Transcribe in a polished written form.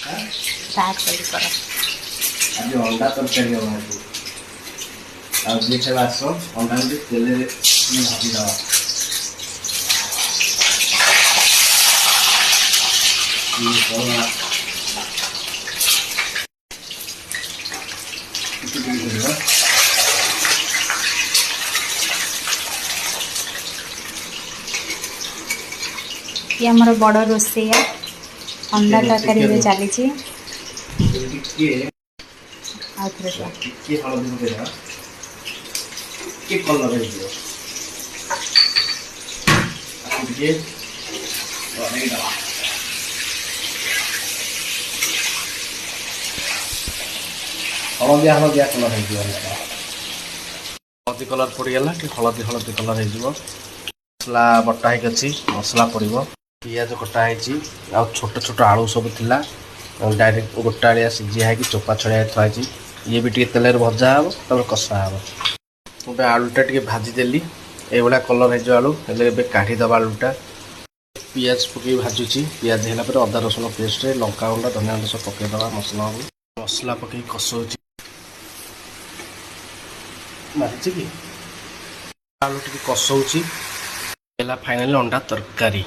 Start कर आज अंडा तरकारी हम आज आज आस अंडा तेल भाजी दवा ये हमारा बड़ रोसैया अंडा तरकारी चली हलदिया हलदिया कलर हलदी कलर पड़गला कि हलदी हलदी कलर हो मसला बटा है मसला पड़ो पियाज कटा है छोट छोट आलू सब थिला डायरेक्ट गोटा आलिया सीझी है चोपा छड़िया थी ये भी तेल भजा हे तब कषा हे गोटे आलूटा टे भाजीदेली ये कलर हो आलू हेल्ले काढ़ीदे आलूटा पियाज पकई भाजुची पियाज है अदा रसुण पेस्ट लंका गुंडा धनिया गुंडा सब पकईदे मसला मसला पकई कषाऊँ मारी कि आलू टे कषाऊँ फाइनाली अंडा तरकारी।